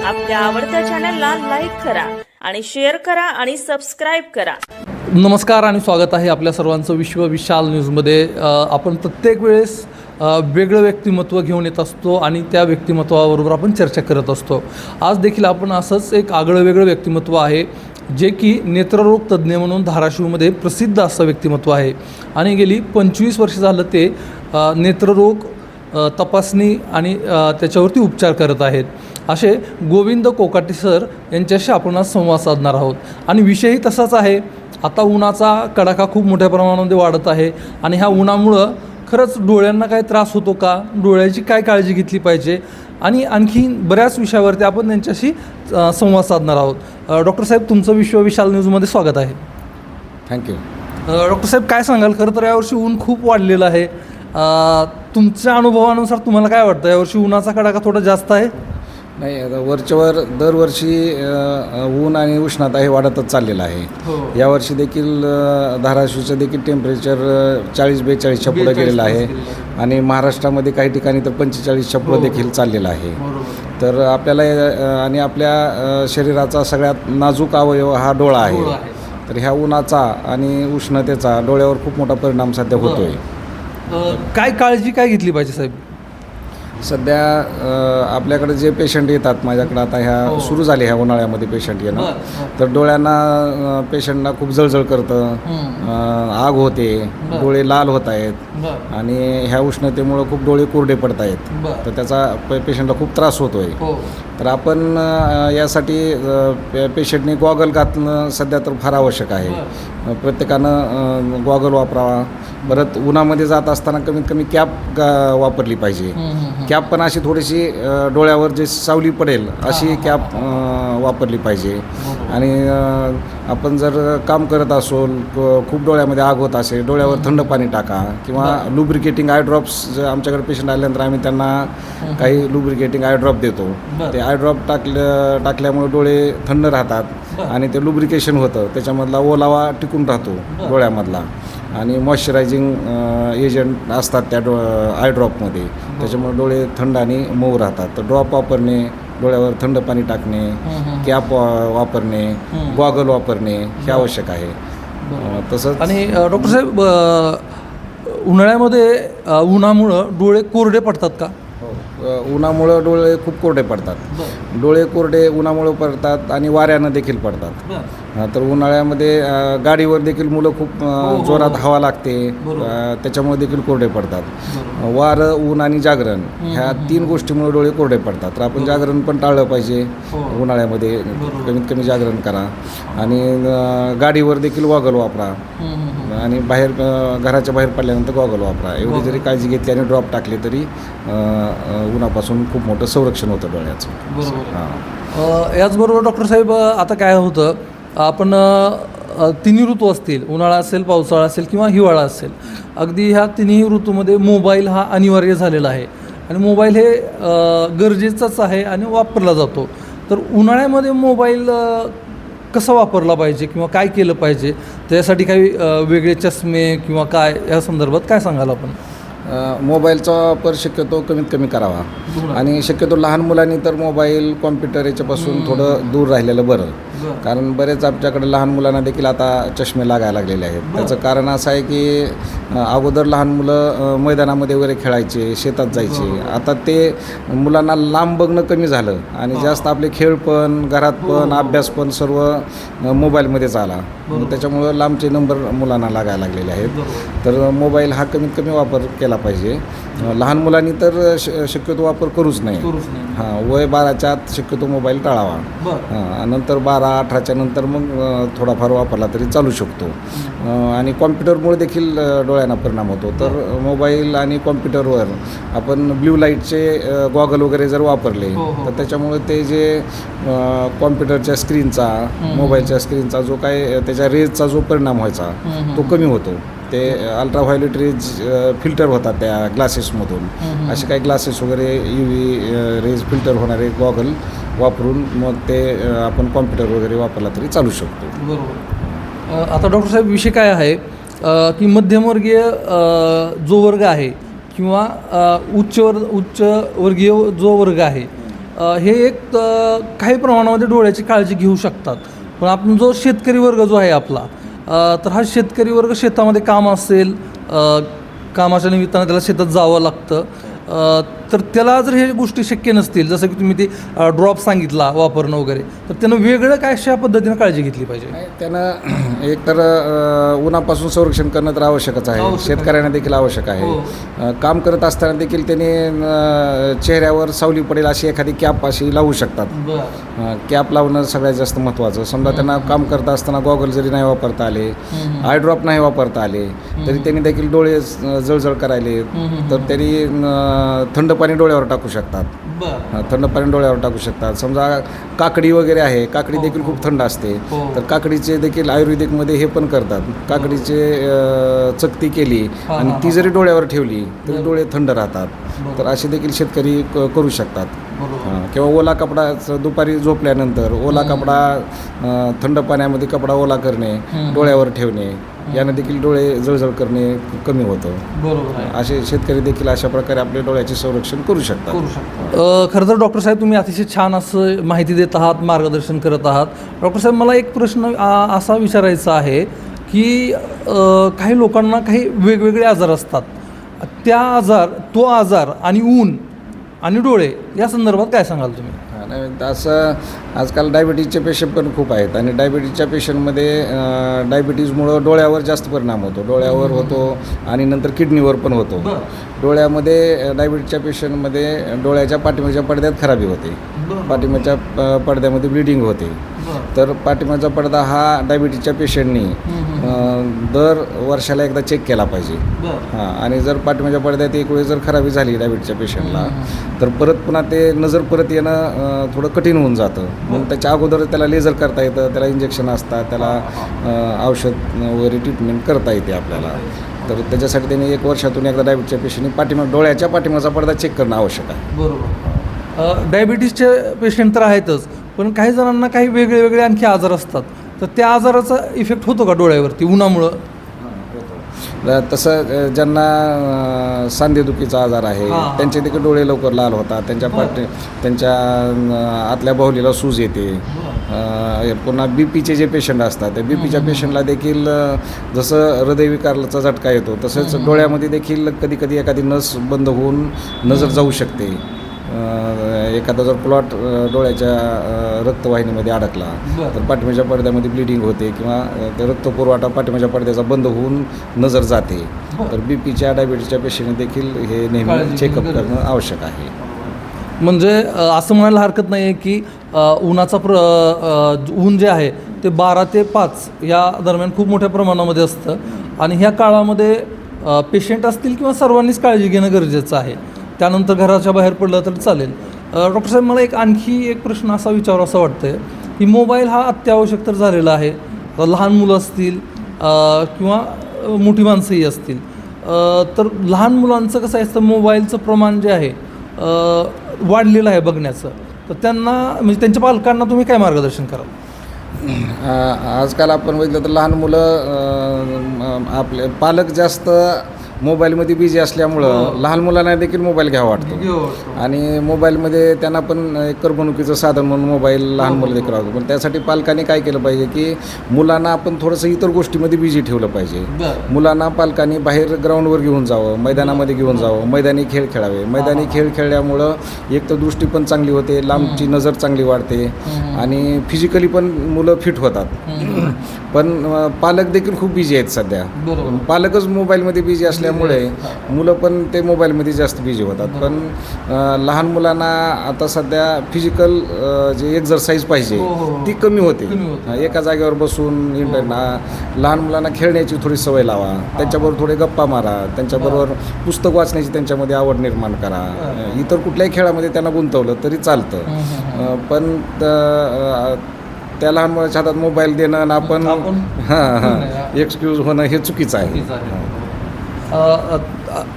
आपल्या आवडत्या चॅनलला लाईक करा आणि शेअर करा आणि सबस्क्राईब करा. नमस्कार आणि स्वागत आहे आपल्या सर्वांचं विश्व विशाल न्यूजमध्ये. आपण प्रत्येक वेळेस वेगळं व्यक्तिमत्व घेऊन येत असतो आणि त्या व्यक्तिमत्वाबरोबर आपण चर्चा करत असतो. आज देखील आपण असंच एक आगळं वेगळं व्यक्तिमत्व आहे जे की नेत्ररोग तज्ज्ञ म्हणून धाराशिवमध्ये प्रसिद्ध असं व्यक्तिमत्व आहे आणि गेली 25 वर्ष झालं ते नेत्ररोग तपासणी आणि त्याच्यावरती उपचार करत आहेत. असे गोविंद कोकाटे सर यांच्याशी आपण आज संवाद साधणार आहोत आणि विषयही तसाच आहे. आता उन्हाचा कडाका खूप मोठ्या प्रमाणामध्ये वाढत आहे आणि ह्या उन्हामुळं खरंच डोळ्यांना काय त्रास होतो का, डोळ्याची काय काळजी घेतली पाहिजे आणि आणखी बऱ्याच विषयावरती आपण त्यांच्याशी संवाद साधणार आहोत. डॉक्टर साहेब, तुमचं विश्व विशाल न्यूजमध्ये स्वागत आहे. थँक्यू. डॉक्टर साहेब, काय सांगाल? खरं तर यावर्षी ऊन खूप वाढलेलं आहे. तुमच्या अनुभवानुसार तुम्हाला काय वाटतं, यावर्षी उन्हाचा कडाका थोडा जास्त आहे? नाही, आता वरच्यावर दरवर्षी ऊन आणि उष्णता हे वाढतच चाललेलं आहे. यावर्षी देखील धाराशिवचं देखील टेम्परेचर 40-42च्या पुढे गेलेलं आहे आणि महाराष्ट्रामध्ये काही ठिकाणी तर 45च्या पुढे देखील चाललेलं आहे. तर आपल्याला आणि आपल्या शरीराचा सगळ्यात नाजूक अवयव हा डोळा आहे. तर ह्या उन्हाचा आणि उष्णतेचा डोळ्यावर खूप मोठा परिणाम सध्या होतो आहे. काय काळजी काय घेतली पाहिजे साहेब? सध्या आपल्याकडे जे पेशंट येतात माझ्याकडे, आता ह्या सुरू झाले ह्या उन्हाळ्यामध्ये पेशंट येणं, तर डोळ्यांना पेशंटना खूप जळजळ करतं, आग होते, डोळे लाल होत आहेत आणि ह्या उष्णतेमुळं खूप डोळे कोरडे पडत आहेत. तर त्याचा पेशंटला खूप त्रास होतो आहे. तर आपण यासाठी पेशंटने गॉगल घातणं सध्या तर फार आवश्यक आहे. प्रत्येकानं गॉगल वापरावा. परत उन्हामध्ये जात असताना कमीत कमी कॅप वापरली पाहिजे. कॅप पण अशी थोडीशी डोळ्यावर जे सावली पडेल अशी कॅप वापरली पाहिजे. आणि आपण जर काम करत असोल, खूप डोळ्यामध्ये आग होत असेल, डोळ्यावर थंड पाणी टाका किंवा लुब्रिकेटिंग आय ड्रॉप्स. आमच्याकडे पेशंट आल्यानंतर आम्ही त्यांना काही लुब्रिकेटिंग आय ड्रॉप देतो. ते आय ड्रॉप टाकल्यामुळे डोळे थंड राहतात आणि ते लुब्रिकेशन होतं, त्याच्यामधला ओलावा टिकून राहतो डोळ्यामधला आणि मॉइश्चरायझिंग एजंट असतात त्या आय ड्रॉपमध्ये, त्याच्यामुळे डोळे थंड आणि मऊ राहतात. तर ड्रॉप वापरणे, डोळ्यावर थंड पाणी टाकणे, कॅप वापरणे, गॉगल वापरणे हे आवश्यक आहे. तसंच आणि डॉक्टर साहेब, उन्हाळ्यामध्ये उन्हामुळं डोळे कोरडे पडतात का? उन्हामुळं डोळे खूप कोरडे पडतात. डोळे कोरडे उन्हामुळं पडतात आणि वाऱ्यानं देखील पडतात. तर उन्हाळ्यामध्ये गाडीवर देखील मुलं खूप जोरात हवा लागते, त्याच्यामुळे देखील कोरडे पडतात. वारं, ऊन आणि जागरण ह्या 3 गोष्टीमुळे डोळे कोरडे पडतात. तर आपण जागरण पण टाळलं पाहिजे. उन्हाळ्यामध्ये कमीत कमी जागरण करा आणि गाडीवर देखील गॉगल वापरा आणि बाहेर घराच्या बाहेर पडल्यानंतर गॉगल वापरा. एवढी जरी काळजी घेतली आणि ड्रॉप टाकले तरी उन्हापासून खूप मोठं संरक्षण होतं डोळ्याचं. हां. याचबरोबर डॉक्टर साहेब, आता काय होतं, आपण तिन्ही ऋतू असतील, उन्हाळा असेल, पावसाळा असेल किंवा हिवाळा असेल, अगदी ह्या तिन्ही ऋतूमध्ये मोबाईल हा अनिवार्य झालेला आहे आणि मोबाईल हे गरजेचंच आहे आणि वापरला जातो. तर उन्हाळ्यामध्ये मोबाईल कसा वापरला पाहिजे किंवा काय केलं पाहिजे, त्यासाठी काही वेगळे चष्मे किंवा काय, या संदर्भात काय सांगाल आपण? मोबाईलचा वापर शक्यतो कमीत कमी करावा आणि शक्यतो लहान मुलांनी तर मोबाईल, कॉम्प्युटर याच्यापासून थोडं दूर राहिलेलं बरं. कारण बरेच आमच्याकडे लहान मुलांना देखील आता चष्मे लागायला लागलेले आहेत. त्याचं कारण असं आहे की अगोदर लहान मुलं मैदानामध्ये वगैरे खेळायचे, शेतात जायचे. आता ते मुलांना लांब बघणं कमी झालं आणि जास्त आपले खेळ पण, घरात पण, अभ्यास पण सर्व मोबाईलमध्येच आला. त्याच्यामुळं लांबचे नंबर मुलांना लागायला लागलेले आहेत. तर मोबाईल हा कमीत कमी वापर केला पाहिजे. लहान मुलांनी तर शक्यतो वापर करूच नाही. वय 12च्या आत शक्यतो मोबाईल टाळावा. नंतर 12-18च्या नंतर मग थोडाफार वापरला तरी चालू शकतो. आणि कॉम्प्युटरमुळे देखील डोळ्यांना परिणाम होतो. तर मोबाईल आणि कॉम्प्युटरवर आपण ब्ल्यू लाईटचे गॉगल वगैरे जर वापरले तर त्याच्यामुळे ते जे कॉम्प्युटरच्या स्क्रीनचा, मोबाईलच्या स्क्रीनचा जो काय त्याच्या रेजचा जो परिणाम व्हायचा तो कमी होतो. ते अल्ट्राव्हायोलेट रेज फिल्टर होतात त्या ग्लासेसमधून. असे काही ग्लासेस वगैरे UV रेज फिल्टर होणारे गॉगल वापरून मग ते आपण कॉम्प्युटर वगैरे वापरला तरी चालू शकतो. बरोबर. आता डॉक्टर साहेब, विषय काय आहे की मध्यमवर्गीय जो वर्ग आहे किंवा उच्चवर्गीय जो वर्ग आहे हे एक काही प्रमाणामध्ये डोळ्याची काळजी घेऊ शकतात. पण आपण जो शेतकरी वर्ग जो आहे आपला, तर हा शेतकरी वर्ग शेतामध्ये काम असेल, कामाच्या निमित्तानं त्याला शेतात जावं लागतं, तर त्याला जर हे गोष्टी शक्य नसतील, जसं की तुम्ही ते ड्रॉप सांगितला वापरणं वगैरे, तर त्यानं वेगळं काय अशा पद्धतीनं काळजी घेतली पाहिजे? त्यानं एकतर उन्हापासून संरक्षण करणं तर आवश्यकच आहे, शेतकऱ्यांना देखील आवश्यक आहे. काम करत असताना देखील त्याने चेहऱ्यावर सावली पडेल अशी एखादी कॅप अशी लावू शकतात. कॅप लावणं सगळ्यात जास्त महत्त्वाचं. समजा त्यांना काम करत असताना गॉगल जरी नाही वापरता आले, आय ड्रॉप नाही वापरता आले, तरी त्यांनी देखील डोळे जळजळ करायले, तर त्यांनी थंड पाणी डोळ्यावर टाकू शकतात. थंड पाणी डोळ्यावर टाकू शकतात. समजा काकडी वगैरे आहे, काकडी देखील खूप थंड असते, तर काकडीचे देखील आयुर्वेदिकमध्ये हे पण करतात. काकडीचे चकती केली आणि ती जरी डोळ्यावर ठेवली तरी डोळे थंड राहतात. तर असे देखील शेतकरी करू शकतात. किंवा ओला कपडा दुपारी झोपल्यानंतर ओला कपडा थंड पाण्यामध्ये कपडा ओला करणे, डोळ्यावर ठेवणे, यानं देखील डोळे जळजळ करणे कमी होतं. बरोबर. असे शेतकरी देखील अशा प्रकारे आपले डोळ्याचे संरक्षण करू शकतात. खरं तर डॉक्टर साहेब, तुम्ही अतिशय छान असं माहिती देत आहात, मार्गदर्शन करत आहात. डॉक्टर साहेब, मला एक प्रश्न असा विचारायचा आहे की काही लोकांना काही वेगवेगळे आजार असतात. तो आजार आणि ऊन आणि डोळे या संदर्भात काय सांगाल तुम्ही? नाही, असं आजकाल डायबिटीजचे पेशंट पण खूप आहेत आणि डायबिटीजच्या पेशंटमध्ये डायबिटीजमुळं डोळ्यावर जास्त परिणाम होतो. डोळ्यावर होतो आणि नंतर किडनीवर पण होतो. डोळ्यामध्ये डायबिटीजच्या पेशंटमध्ये डोळ्याच्या पाठीमागच्या पडद्यात खराबी होते, पाठीमागच्या पडद्यामध्ये ब्लिडिंग होते. तर पाठीमागचा पडदा हा डायबिटीजच्या पेशंटनी दर वर्षाला एकदा चेक केला पाहिजे. आणि जर पाठीमागच्या पडद्यात एक वेळ जर खराबी झाली डायबिटीजच्या पेशंटला, तर परत पुन्हा ते नजर परत येणं थोडं कठीण होऊन जातं. मग त्याच्या अगोदर त्याला लेझर करता येतं, त्याला इंजेक्शन असतात, त्याला औषध वगैरे ट्रीटमेंट करता येते आपल्याला. तर त्याच्यासाठी त्यांनी 1 वर्षातून एकदा डायबिटीजच्या पेशंटनी डोळ्याच्या पाठीमागचा पडदा चेक करणं आवश्यक आहे. बरोबर. डायबिटीजचे पेशंट तर आहेतच, पण काही जणांना काही वेगळे आणखी आजार असतात, तर त्या आजाराचा इफेक्ट होतो का डोळ्यावरती उन्हामुळं? तसं ज्यांना सांधेदुखीचा आजार आहे त्यांचे देखील डोळे लवकर लाल होतात, त्यांच्या आतल्या बाहुलीला सूज येते. पुन्हा बीपीचे जे पेशंट असतात, त्या बीपीच्या पेशंटला देखील जसं हृदयविकाराचा झटका येतो, तसंच डोळ्यामध्ये देखील कधी एखादी नस बंद होऊन नजर जाऊ शकते. एखादा जर प्लॉट डोळ्याच्या रक्तवाहिनीमध्ये अडकला तर पाठीमागच्या पडद्यामध्ये ब्लिडिंग होते किंवा रक्तपुरवठा पाठीमागच्या पडद्याचा बंद होऊन नजर जाते. तर बीपीच्या डायबिटीजच्या पेशंटने देखील हे नेहमी चेकअप करणं आवश्यक आहे. म्हणजे असं म्हणायला हरकत नाही आहे की ऊन जे आहे ते 12 ते 5 या दरम्यान खूप मोठ्या प्रमाणामध्ये असतं आणि ह्या काळामध्ये पेशंट असतील किंवा सर्वांनीच काळजी घेणं गरजेचं आहे. त्यानंतर घराच्या बाहेर पडलं तर चालेल. डॉक्टर साहेब, मला आणखी एक प्रश्न असा विचारावा असं वाटतं आहे की मोबाईल हा अत्यावश्यक तर झालेला आहे. लहान मुलं असतील किंवा मोठी माणसंही असतील, तर लहान मुलांचं कसं असतं, मोबाईलचं प्रमाण जे आहे वाढलेलं आहे बघण्याचं, तर त्यांना म्हणजे त्यांच्या पालकांना तुम्ही काय मार्गदर्शन कराल? आजकाल आपण बघितलं तर लहान मुलं आपले पालक जास्त मोबाईलमध्ये बिझी असल्यामुळं लहान मुलांना देखील मोबाईल घ्यावा वाटतो आणि मोबाईलमध्ये त्यांना पण एक करमणुकीचं साधन म्हणून मोबाईल लहान मुलं देखील राहतो. पण त्यासाठी पालकांनी काय केलं पाहिजे की मुलांना आपण थोडंसं इतर गोष्टीमध्ये बिझी ठेवलं पाहिजे. मुलांना पालकांनी बाहेर ग्राउंडवर घेऊन जावं, मैदानामध्ये घेऊन जावं, मैदानी खेळ खेळावे. मैदानी खेळ खेळल्यामुळं एक तर दृष्टी पण चांगली होते, लांबची नजर चांगली वाढते आणि फिजिकली पण मुलं फिट होतात. पण पालक देखील खूप बिझी आहेत सध्या. पालकच मोबाईलमध्ये बिझी असल्यामुळे मुलं पण ते मोबाईलमध्ये जास्त बिझी होतात. पण लहान मुलांना आता सध्या फिजिकल जे एक्झरसाईज पाहिजे ती कमी होते. एका जागेवर बसून लहान मुलांना खेळण्याची थोडी सवय लावा, त्यांच्याबरोबर थोडे गप्पा मारा, त्यांच्याबरोबर पुस्तक वाचण्याची त्यांच्यामध्ये आवड निर्माण करा. इतर कुठल्याही खेळामध्ये त्यांना गुंतवलं तरी चालतं. पण त्या लहान मुलाच्या हातात मोबाईल देणं आणि आपण एक्सक्यूज होणं हे चुकीचं आहे.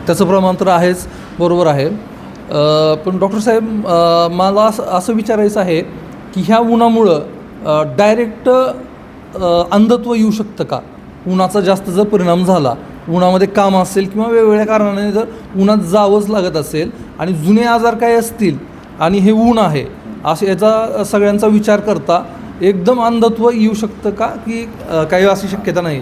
त्याचं प्रमाण तर आहेच, बरोबर आहे. पण डॉक्टर साहेब, मला असं विचारायचं आहे की ह्या उन्हामुळं डायरेक्ट अंधत्व येऊ शकतं का? उन्हाचा जास्त जर परिणाम झाला, उन्हामध्ये काम असेल किंवा वेगवेगळ्या कारणाने जर उन्हात जावंच लागत असेल आणि जुने आजार काय असतील आणि हे ऊन आहे असं याचा सगळ्यांचा विचार करता एकदम अंधत्व येऊ शकतं का की काही अशी शक्यता नाही?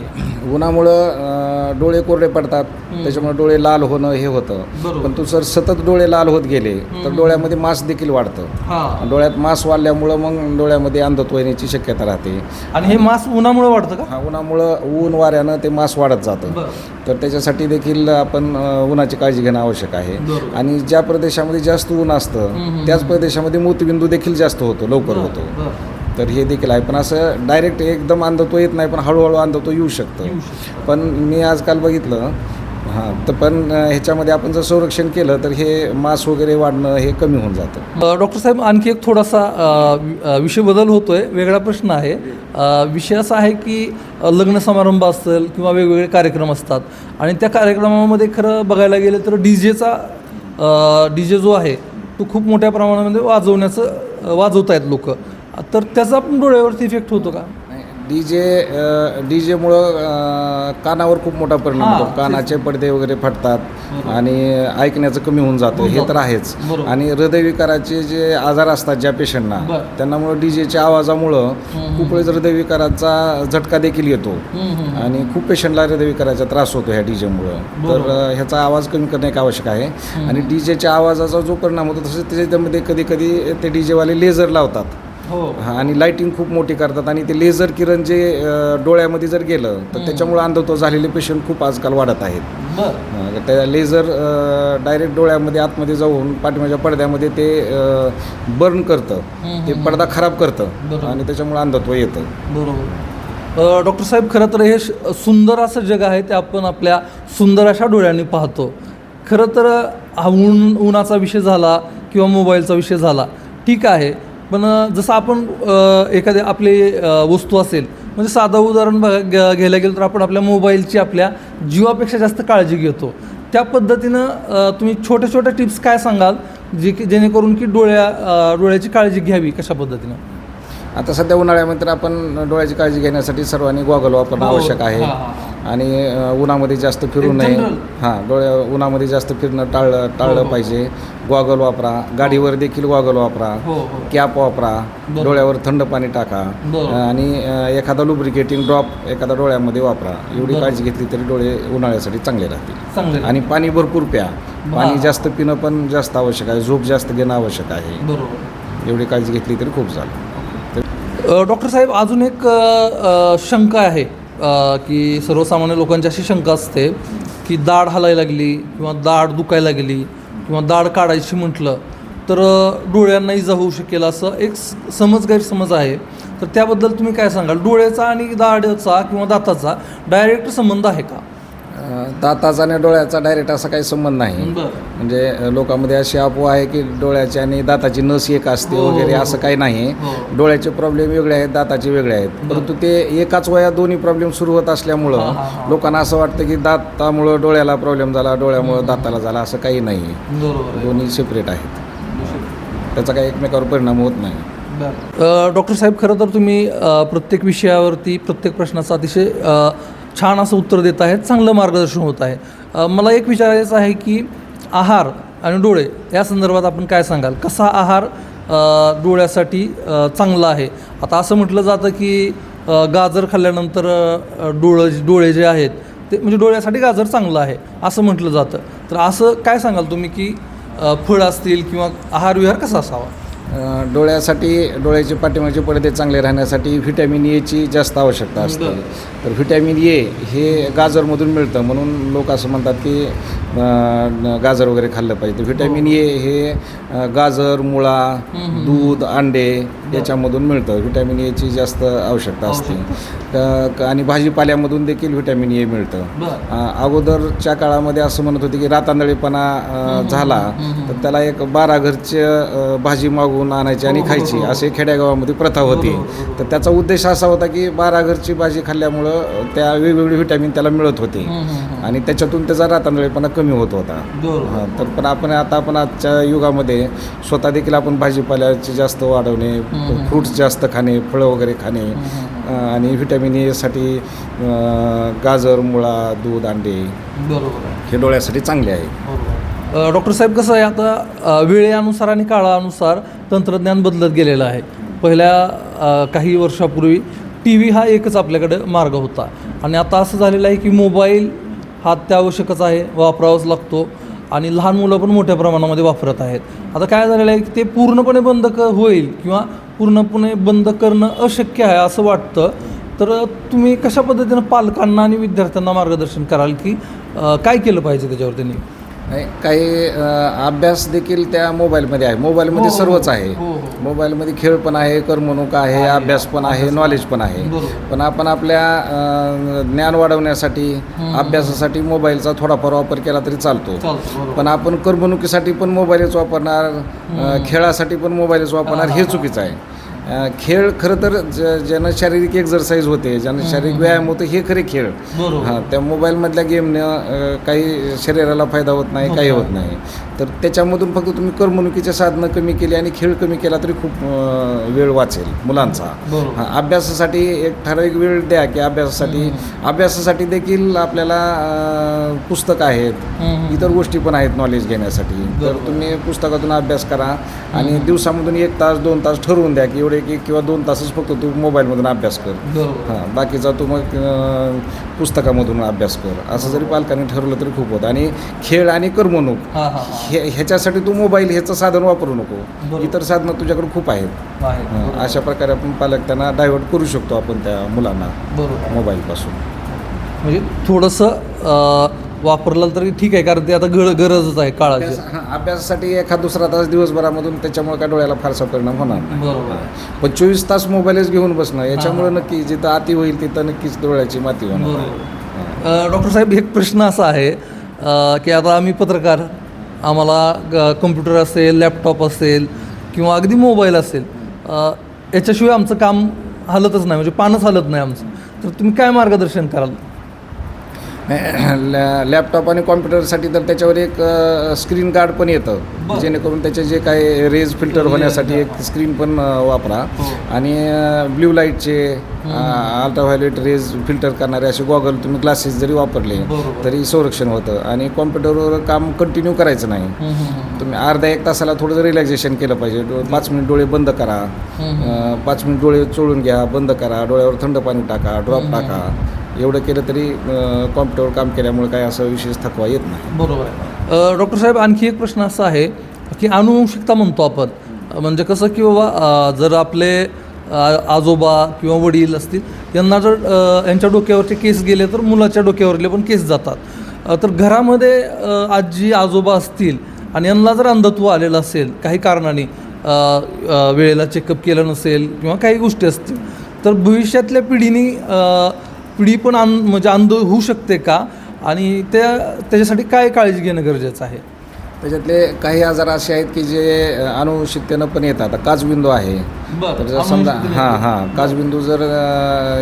उन्हामुळं डोळे कोरडे पडतात, त्याच्यामुळे डोळे लाल होणं हे होतं. बरोबर. पण तू जर सतत डोळे लाल होत गेले तर डोळ्यामध्ये मांस देखील वाढतं. हां. डोळ्यात मांस वाढल्यामुळं मग डोळ्यामध्ये अंधत्व येण्याची शक्यता राहते. आणि हे मांस उन्हामुळे वाढतं का? हा, उन्हामुळं ऊन वाऱ्यानं ते मांस वाढत जातं. बरं. तर त्याच्यासाठी देखील आपण उन्हाची काळजी घेणं आवश्यक आहे. बरोबर. आणि ज्या प्रदेशामध्ये जास्त ऊन असतं त्याच प्रदेशामध्ये मोतीबिंदू देखील जास्त होतो, लवकर होतो. बरं. तर हे देखील आहे. पण असं डायरेक्ट एकदम अंधत्व येत नाही, पण हळूहळू अंधत्व येऊ शकतं. पण मी आजकाल बघितलं तर पण ह्याच्यामध्ये आपण जर संरक्षण केलं तर हे मांस वगैरे वाढणं हे कमी होऊन जातं. डॉक्टर साहेब, आणखी एक थोडासा विषय बदल होतो आहे, वेगळा प्रश्न आहे. विषय असा आहे की लग्न समारंभ असेल किंवा वेगवेगळे कार्यक्रम असतात आणि त्या कार्यक्रमामध्ये खरं बघायला गेलं तर डी जे जो आहे तो खूप मोठ्या प्रमाणामध्ये वाजवतायत लोक, तर त्याचा पण डोळ्यावरती इफेक्ट होतो का? डी जेमुळं कानावर खूप मोठा परिणाम होतो. कानाचे पडदे वगैरे फाटतात आणि ऐकण्याचं कमी होऊन जातं, हे तर आहेच. आणि हृदयविकाराचे जे आजार असतात ज्या पेशंटना, त्यांनामुळं डी जेच्या आवाजामुळं खूप वेळेस हृदयविकाराचा झटका देखील येतो आणि खूप पेशंटला हृदयविकाराचा त्रास होतो ह्या डी जेमुळं. तर ह्याचा आवाज कमी करणे एक आवश्यक आहे. आणि डी जेच्या आवाजाचा जो परिणाम होतो तसंच त्याच्यामध्ये कधी कधी ते डी जेवाले लेझर लावतात. आणि लाईटिंग खूप मोठी करतात आणि ते लेझर किरण जे डोळ्यामध्ये जर गेलं तर त्याच्यामुळे अंधत्व झालेले पेशंट खूप आजकाल वाढत आहेत. त्या लेझर डायरेक्ट डोळ्यामध्ये आतमध्ये जाऊन पाठीमागच्या पडद्यामध्ये ते बर्न करतं, ते पडदा खराब करतं आणि त्याच्यामुळे अंधत्व येतं. बरोबर. डॉक्टर साहेब, खरं तर हे सुंदर असं जग आहे ते आपण आपल्या सुंदर अशा डोळ्यांनी पाहतो. खरं तर हा उन्हाचा विषय झाला किंवा मोबाईलचा विषय झाला, ठीक आहे. पण जसं आपण एखादी आपली वस्तू असेल, म्हणजे साधं उदाहरण घ्यायला गेलं तर आपण आपल्या मोबाईलची आपल्या जीवापेक्षा जास्त काळजी घेतो. त्या पद्धतीनं तुम्ही छोट्या छोट्या टिप्स काय सांगाल जेणेकरून की डोळ्याची काळजी घ्यावी कशा पद्धतीनं? आता सध्या उन्हाळ्यामध्ये तर आपण डोळ्याची काळजी घेण्यासाठी सर्वांनी गॉगल वापरणं आवश्यक आहे. आणि उन्हामध्ये जास्त फिरू नये. उन्हामध्ये जास्त फिरणं टाळलं पाहिजे. गॉगल वापरा, गाडीवर देखील गॉगल वापरा, कॅप वापरा, डोळ्यावर थंड पाणी टाका आणि एखादा लुब्रिकेटिंग ड्रॉप एखादा डोळ्यामध्ये वापरा. एवढी काळजी घेतली तरी डोळे उन्हाळ्यासाठी चांगले राहतील. आणि पाणी भरपूर प्या. पाणी जास्त पिणं पण जास्त आवश्यक आहे. झोप जास्त घेणं आवश्यक आहे. एवढी काळजी घेतली तरी खूप झालं. डॉक्टर साहेब, अजून एक शंका आहे की सर्वसामान्य लोकांची अशी शंका असते की दाढ हलायला लागली किंवा दाढ दुखायला लागली किंवा दाढ काढायची म्हटलं तर डोळ्यांना इजा होऊ शकेल, असं एक गैरसमज आहे. तर त्याबद्दल तुम्ही काय सांगाल? डोळ्याचा आणि दाढेचा किंवा दाताचा डायरेक्ट संबंध आहे का? दाताचा आणि डोळ्याचा डायरेक्ट असा काही संबंध नाही. म्हणजे लोकांमध्ये अशी अफवा आहे की डोळ्याची आणि दाताची नस एक असते वगैरे, असं काही नाही. डोळ्याचे प्रॉब्लेम वेगळे आहेत, दाताचे वेगळे आहेत. परंतु ते एकाच वयात दोन्ही प्रॉब्लेम सुरू होत असल्यामुळं लोकांना असं वाटतं की दातामुळं डोळ्याला प्रॉब्लेम झाला, डोळ्यामुळं दाताला झाला, असं काही नाही. दोन्ही सेपरेट आहेत, त्याचा काही एकमेकावर परिणाम होत नाही. डॉक्टर साहेब, खरं तर तुम्ही प्रत्येक विषयावरती प्रत्येक प्रश्नाचं अतिशय छान असं उत्तर देत आहेत, चांगलं मार्गदर्शन होत आहे. मला एक विचारायचं आहे की आहार आणि डोळे या संदर्भात आपण काय सांगाल? कसा आहार डोळ्यासाठी चांगला आहे? आता असं म्हटलं जातं की गाजर खाल्ल्यानंतर डोळे जे आहेत ते म्हणजे डोळ्यासाठी गाजर चांगलं आहे असं म्हटलं जातं. तर असं काय सांगाल तुम्ही की फळ असतील किंवा आहार विहार कसा असावा? डोळ्याचे पाठीमागचे पडदे चांगले राहण्यासाठी व्हिटॅमिन एची जास्त आवश्यकता असते. तर व्हिटॅमिन ए हे गाजरमधून मिळतं, म्हणून लोक असं म्हणतात की गाजर वगैरे खाल्लं पाहिजे. तर व्हिटॅमिन ए हे गाजर, मुळा, दूध, अंडे याच्यामधून मिळतं. व्हिटॅमिन एची जास्त आवश्यकता असते. आणि भाजीपाल्यामधून देखील व्हिटॅमिन ए मिळतं. अगोदरच्या काळामध्ये असं म्हणत होते की रातांदळेपणा झाला तर त्याला एक 12 घरची भाजी मागून आणायची आणि खायची, असे खेड्यागावामध्ये प्रथा होती. तर त्याचा उद्देश असा होता की 12 घरची भाजी खाल्ल्यामुळं त्या वेगवेगळे व्हिटॅमिन त्याला मिळत होते आणि त्याच्यातून त्याचा रातांदळेपणा कमी होत होता. तर पण आपण आजच्या युगामध्ये स्वतः देखील आपण भाजीपाल्याची जास्त वाढवणे, फ्रूट्स जास्त खाणे, फळं वगैरे खाणे आणि व्हिटॅमिन एसाठी गाजर, मुळा, दूध, अंडे हे डोळ्यासाठी चांगले आहे. डॉक्टर साहेब कसं आहे आता वेळेनुसार आणि काळानुसार तंत्रज्ञान बदलत गेलेलं आहे. पहिल्या काही वर्षापूर्वी टी व्ही हा एकच आपल्याकडे मार्ग होता आणि आता असं झालेलं आहे की मोबाईल हा अत्यावश्यकच आहे, वापरावाच लागतो आणि लहान मुलं पण मोठ्या प्रमाणामध्ये वापरत आहेत. आता काय झालेलं आहे की ते पूर्णपणे बंद होईल किंवा पूर्णपणे बंद करणं अशक्य आहे असं वाटतं. तर तुम्ही कशा पद्धतीनं पालकांना आणि विद्यार्थ्यांना मार्गदर्शन कराल की काय केलं पाहिजे त्याच्यावर त्यांनी? काही अभ्यास देखील त्या मोबाईलमध्ये आहे. मोबाईलमध्ये सर्वच आहे. मोबाईलमध्ये खेळ पण आहे, करमणूक आहे, अभ्यास पण आहे, नॉलेज पण आहे. पण आपण आपल्या ज्ञान वाढवण्यासाठी अभ्यासासाठी मोबाईलचा थोडाफार वापर केला तरी चालतो. पण आपण करमणुकीसाठी पण मोबाईलच वापरणार, खेळासाठी पण मोबाईलच वापरणार हे चुकीचं आहे. खेळ खरं तर ज्यानं शारीरिक एक्झरसाईज होते, ज्यानं शारीरिक व्यायाम होतो हे खरे खेळ. हां, त्या मोबाईलमधल्या गेमनं काही शरीराला फायदा होत नाही, काही होत नाही. तर त्याच्यामधून फक्त तुम्ही करमणुकीच्या साधनं कमी केली आणि खेळ कमी केला तरी खूप वेळ वाचेल मुलांचा. हां, अभ्यासासाठी एक ठराविक वेळ द्या की अभ्यासासाठी देखील आपल्याला पुस्तकं आहेत, इतर गोष्टी पण आहेत नॉलेज घेण्यासाठी. तर तुम्ही पुस्तकातून अभ्यास करा आणि दिवसामधून 1 तास 2 तास ठरवून द्या की एवढे 1 किंवा 2 तासच फक्त तू मोबाईलमधून अभ्यास कर. हां, बाकीचा तू मग पुस्तकामधून अभ्यास कर. असं जरी पालकांनी ठरवलं तरी खूप होतं. आणि खेळ आणि करमणूक ह्याच्यासाठी तू मोबाईल ह्याचं साधन वापरू नको, इतर साधनं तुझ्याकडे खूप आहेत. अशा प्रकारे आपण पालक त्यांना डायव्हर्ट करू शकतो आपण त्या मुलांना मोबाईलपासून. म्हणजे थोडंसं वापरलं तरी ठीक आहे, कारण ते आता गरजच आहे काळाची. अभ्यासासाठी एखाद दुसरा तास दिवसभरामधून त्याच्यामुळे काय डोळ्याला फारसा परिणाम होणार नाही. पण 24 तास मोबाईलच घेऊन बसणं याच्यामुळे नक्की जिथं अति होईल तिथं नक्कीच डोळ्याची माती होणार. डॉक्टर साहेब, एक प्रश्न असा आहे की आता आम्ही पत्रकार, आम्हाला कम्प्युटर असेल, लॅपटॉप असेल किंवा अगदी मोबाईल असेल, याच्याशिवाय आमचं काम हलतच नाही, म्हणजे पानच हलत नाही आमचं. तर तुम्ही काय मार्गदर्शन कराल? लॅपटॉप आणि कॉम्प्युटरसाठी तर त्याच्यावर एक स्क्रीन गार्ड पण येतं, जेणेकरून त्याचे जे काही रेज फिल्टर होण्यासाठी एक स्क्रीन पण वापरा. आणि ब्ल्यू लाईटचे अल्ट्राव्हायोलेट रेज फिल्टर करणारे असे गॉगल तुम्ही ग्लासेस जरी वापरले तरी संरक्षण होतं. आणि कॉम्प्युटरवर काम कंटिन्यू करायचं नाही. तुम्ही अर्धा 1 तासाला थोडं रिलॅक्सेशन केलं पाहिजे. 5 मिनिट डोळे बंद करा, 5 मिनिट डोळे चोळून घ्या, बंद करा, डोळ्यावर थंड पाणी टाका, ड्रॉप टाका. एवढं केलं तरी कॉम्प्युटरवर काम केल्यामुळे काय असं विशेष थकवा येत नाही. बरोबर आहे. डॉक्टर साहेब, आणखी एक प्रश्न असा आहे की अनुवंशिकता म्हणतो आपण, म्हणजे कसं की बाबा जर आपले आजोबा किंवा वडील असतील, यांना जर यांच्या डोक्यावरचे केस गेले तर मुलाच्या डोक्यावरले पण केस जातात. तर घरामध्ये आजी आजोबा असतील आणि यांना जर अंधत्व आलेलं असेल काही कारणाने, वेळेला चेकअप केलं नसेल किंवा काही गोष्टी असतील, तर भविष्यातल्या पिढी पण म्हणजे अंध होऊ शकते का? आणि त्याच्यासाठी काय काळजी घेणं गरजेचं आहे? त्याच्यातले काही आजार असे आहेत की जे अनुवंशिकतेनं पण येतात. आता काचबिंदू आहे, तर जर समजा काचबिंदू जर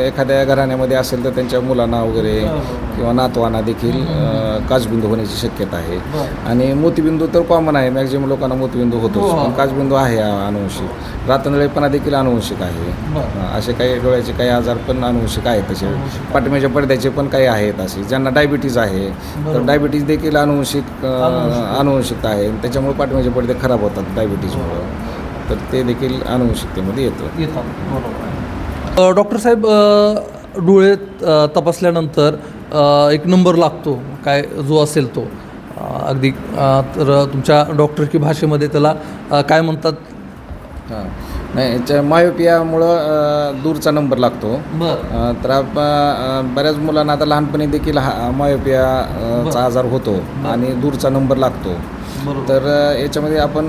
एखाद्या घराण्यामध्ये असेल तर त्यांच्या मुलांना वगैरे किंवा नातवांना देखील काचबिंदू होण्याची शक्यता आहे. आणि मोतीबिंदू तर कॉमन आहे, मॅक्झिमम लोकांना मोतीबिंदू होतो, पण काचबिंदू आहे अनुवंशिक. रातनळेपणा देखील अनुवंशिक आहे. असे काही डोळ्याचे काही आजार पण अनुवंशिक आहेत. तसे पाठीमागच्या पडद्याचे पण काही आहेत. असे ज्यांना डायबिटीज आहे तर डायबिटीज देखील अनुवंशिकता आहे. त्याच्यामुळे पाठीमागचे पडदे खराब होतात डायबिटीजमुळं, तर ते देखील अनुवंशिकतेमध्ये येतं. डॉक्टर साहेब, डोळे तपासल्यानंतर एक नंबर लागतो, काय जो असेल तो अगदी, तर तुमच्या डॉक्टरकी भाषेमध्ये त्याला काय म्हणतात? नाही, याच्या मायोपियामुळं दूरचा नंबर लागतो. तर बऱ्याच मुलांना आता लहानपणी देखील मायोपियाचा आजार होतो आणि दूरचा नंबर लागतो. तर याच्यामध्ये आपण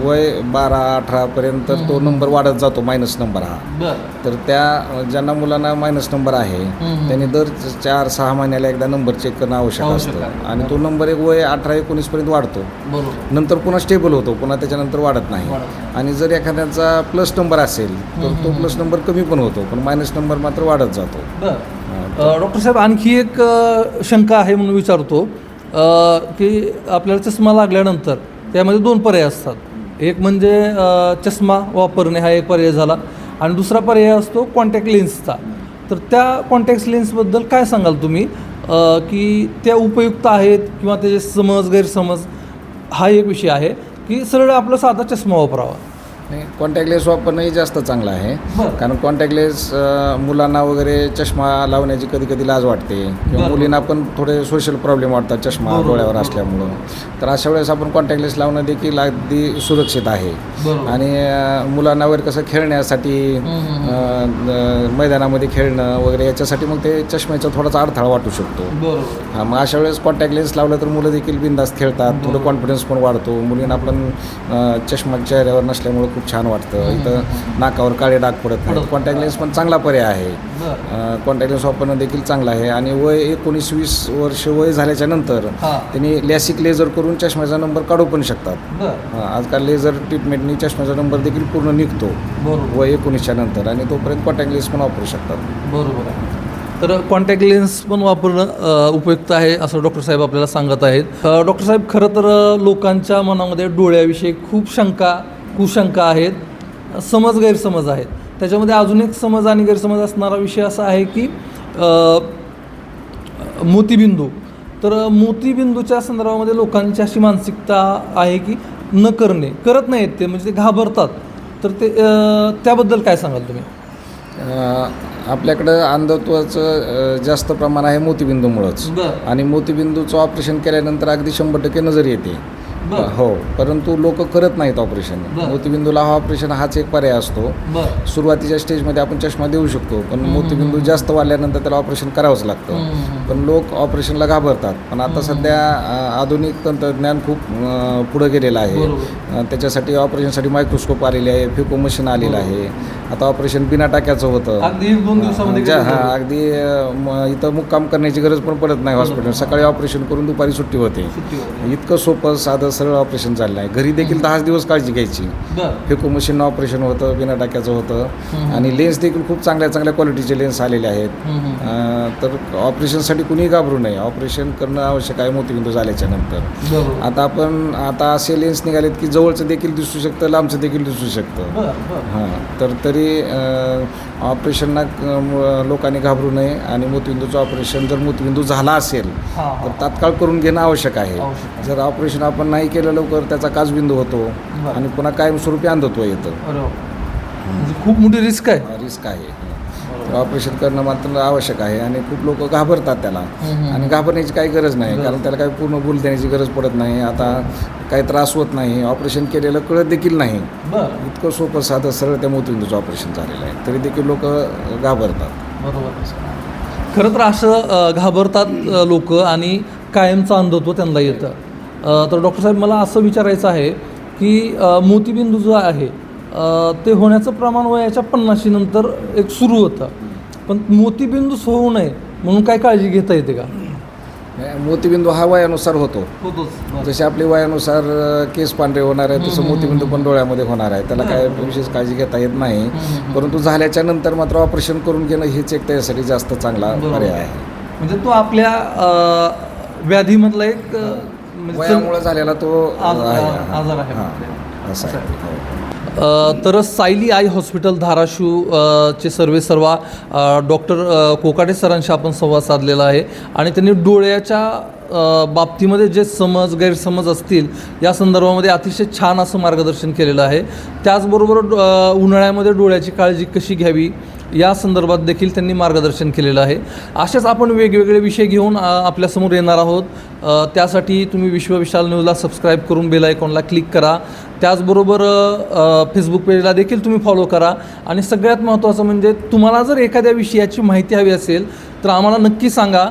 वय 12-18पर्यंत तो नंबर वाढत जातो, मायनस नंबर हा. तर त्या ज्यांना मुलांना मायनस नंबर आहे त्यांनी दर 4-6 महिन्याला एकदा नंबर चेक करणं आवश्यक असतं. आणि तो नंबर एक वय 18-19पर्यंत वाढतो, नंतर पुन्हा स्टेबल होतो, पुन्हा त्याच्यानंतर वाढत नाही. आणि जर एखाद्याचा प्लस नंबर असेल तर तो प्लस नंबर कमी पण होतो, पण मायनस नंबर मात्र वाढत जातो. डॉक्टर साहेब, आणखी एक शंका आहे म्हणून विचारतो की आपल्याला चष्मा लागल्यानंतर त्यामध्ये 2 पर्याय असतात. एक म्हणजे चष्मा वापरणे हा एक पर्याय झाला आणि दुसरा पर्याय असतो कॉन्टॅक्ट लेन्सचा. तर त्या कॉन्टॅक्ट लेन्सबद्दल काय सांगाल तुम्ही की त्या उपयुक्त आहेत किंवा त्याचे समज गैरसमज हा एक विषय आहे की सरळ आपला साधा चष्मा वापरावा? नाही, कॉन्टॅक्ट लेन्स वापरणंही जास्त चांगलं आहे. बरं. कारण कॉन्टॅक्ट लेन्स मुलांना वगैरे चष्मा लावण्याची कधी कधी लाज वाटते किंवा बरं. मुलींना पण थोडे सोशल प्रॉब्लेम वाटतात चष्मा बरोबर, डोळ्यावर बरोबर. असल्यामुळं. तर अशा वेळेस आपण कॉन्टॅक्ट लेन्स लावणं देखील अगदी सुरक्षित आहे. बरोबर. आणि मुलांना वगैरे कसं खेळण्यासाठी मैदानामध्ये खेळणं वगैरे याच्यासाठी मग ते चष्म्याचा थोडासा अडथळा वाटू शकतो. बरोबर. हां, मग अशा वेळेस कॉन्टॅक्ट लेन्स लावलं तर मुलं देखील बिनधास्त खेळतात, थोडं कॉन्फिडन्स पण वाढतो. मुलींना पण चष्मा चेहऱ्यावर नसल्यामुळं खूप छान वाटतं. इथं नाकावर काळे डाग पडत नाही. कॉन्टॅक्ट लेन्स पण चांगला पर्याय आहे. कॉन्टॅक्ट लेन्स वापरणं देखील चांगलं आहे. आणि वय 19-20 वर्ष वय झाल्याच्या नंतर हां. त्यांनी लॅसिक लेझर करून चष्म्याचा नंबर काढू पण शकतात. बरं. आजकाल लेझर ट्रीटमेंटनी चष्म्याचा नंबर देखील पूर्ण निघतो बरोबर. वय 19च्या नंतर, आणि तोपर्यंत कॉन्टॅक्ट लेन्स पण वापरू शकतात. बरोबर आहे. तर कॉन्टॅक्ट लेन्स पण वापरणं उपयुक्त आहे असं डॉक्टर साहेब आपल्याला सांगत आहेत. डॉक्टर साहेब, खरं तर लोकांच्या मनामध्ये डोळ्याविषयी खूप कुशंका आहेत, समज गैरसमज आहेत. त्याच्यामध्ये अजून एक समज आणि गैरसमज असणारा विषय असा आहे की मोतीबिंदू. तर मोतीबिंदूच्या संदर्भामध्ये लोकांची अशी मानसिकता आहे की न करत नाहीत ते, म्हणजे ते घाबरतात. तर ते त्याबद्दल काय सांगाल तुम्ही? आपल्याकडं अंधत्वाचं जास्त प्रमाण आहे मोतीबिंदूमुळंच. बरं. आणि मोतीबिंदूचं ऑपरेशन केल्यानंतर अगदी 100% नजर येते. बरं. हो, परंतु लोक करत नाहीत ऑपरेशन. बरं. मोतीबिंदूला हा ऑपरेशन हाच एक पर्याय असतो. बरं. सुरुवातीच्या स्टेजमध्ये आपण चष्मा देऊ शकतो, पण मोतीबिंदू जास्त वाढल्यानंतर त्याला ऑपरेशन करावंच लागतं. पण लोक ऑपरेशनला घाबरतात. पण आता सध्या आधुनिक तंत्रज्ञान खूप पुढं गेलेलं आहे. त्याच्यासाठी ऑपरेशनसाठी मायक्रोस्कोप आलेले आहे, फिको मशीन आलेलं आहे. आता ऑपरेशन बिना टाक्याचं होतं. अगदी 1-2 दिवसामध्ये अगदी इथं मुक्काम करण्याची गरज पण पडत नाही हॉस्पिटल. सकाळी ऑपरेशन करून दुपारी सुट्टी होते. इतकं सोपं साधं सरळ ऑपरेशन झालेलं आहे. घरी देखील 10 दिवस काळजी घ्यायची. फिको मशीन ऑपरेशन होतं, बिना टाक्याचं होतं. आणि लेन्स देखील खूप चांगल्या क्वालिटीचे लेन्स आलेले आहेत. तर ऑपरेशनसाठी कुणीही घाबरू नये. ऑपरेशन करणं आवश्यक आहे मोतीबिंदू झाल्याच्या नंतर. आता असे लेन्स निघालेत की जवळचं देखील दिसू शकतं, लांबचं देखील दिसू शकतं. हां, तर तरी ऑपरेशनला लोकांनी घाबरू नये. आणि मोतीबिंदूचं ऑपरेशन जर मोतीबिंदू झाला असेल तर तात्काळ करून घेणं आवश्यक आहे. जर ऑपरेशन आपण नाही केलं लवकर, त्याचा काचबिंदू होतो आणि पुन्हा कायमस्वरूपी अंधत्व येतं. खूप मोठी रिस्क आहे. रिस्क आहे. ऑपरेशन करणं मात्र आवश्यक आहे. आणि खूप लोक घाबरतात त्याला. आणि घाबरण्याची काही गरज नाही, कारण त्याला काही पूर्ण भूल देण्याची गरज पडत नाही. आता काही त्रास होत नाही. ऑपरेशन केलेलं कळत देखील नाही. इतकं सोपं साधं सरळ त्या मोतीबिंदूचं ऑपरेशन झालेलं आहे, तरी देखील लोक घाबरतात. बरोबर. खरं तर असं घाबरतात लोक आणि कायमचं अंधत्व त्यांना येतं. तर डॉक्टर साहेब, मला असं विचारायचं आहे की मोतीबिंदू जो आहे ते होण्याचं प्रमाण वयाच्या 50 नंतर एक सुरू होतं. पण मोतीबिंदूच होऊ नये म्हणून काय काळजी घेता येते का? मोतीबिंदू हा वयानुसार होतो. जसे आपले वयानुसार केस पांढरे होणार आहे, तसं मोतीबिंदू पण डोळ्यामध्ये होणार आहे. त्याला काय विशेष काळजी घेता येत नाही. परंतु झाल्याच्या नंतर मात्र ऑपरेशन करून घेणं हेच एक त्यासाठी जास्त चांगला पर्याय आहे. म्हणजे तो आपल्या व्याधीमधला एक वयामुळे झालेला तो आजार आहे. असं आहे. तर सायली आय हॉस्पिटल धाराशिव चे सर्वेसर्वा डॉक्टर कोकाटे सरांशी आपण संवाद साधलेला आहे. आणि त्यांनी डोळ्याच्या बाबतीमध्ये जे गैरसमज असतील या संदर्भामध्ये अतिशय छान असं मार्गदर्शन केलेलं आहे. त्याचबरोबर उन्हाळ्यामध्ये डोळ्याची काळजी कशी घ्यावी या संदर्भात देखील त्यांनी मार्गदर्शन केलेलं आहे. असेच आपण वेगवेगळे विषय घेऊन आपल्यासमोर येणार आहोत. त्यासाठी तुम्ही विश्वविशाल न्यूजला सबस्क्राईब करून बेल आयकॉनला क्लिक करा. त्याचबरोबर फेसबुक पेजला देखील तुम्ही फॉलो करा. आणि सगळ्यात महत्त्वाचं म्हणजे तुम्हाला जर एखाद्या विषयाची माहिती हवी असेल तर आम्हाला नक्की सांगा.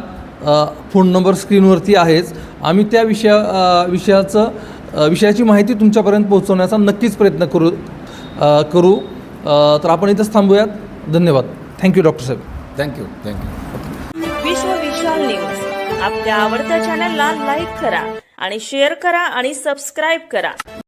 फोन नंबर स्क्रीनवरती आहेच. आम्ही त्या विषयाची माहिती तुमच्यापर्यंत पोहोचवण्याचा नक्कीच प्रयत्न करू. तर आपण इथंच थांबूयात. धन्यवाद. थँक्यू डॉक्टर साहेब. थँक्यू. विश्व विशाल न्यूज आपल्या आवडत्या चॅनलला लाईक करा आणि शेअर करा आणि सबस्क्राईब करा.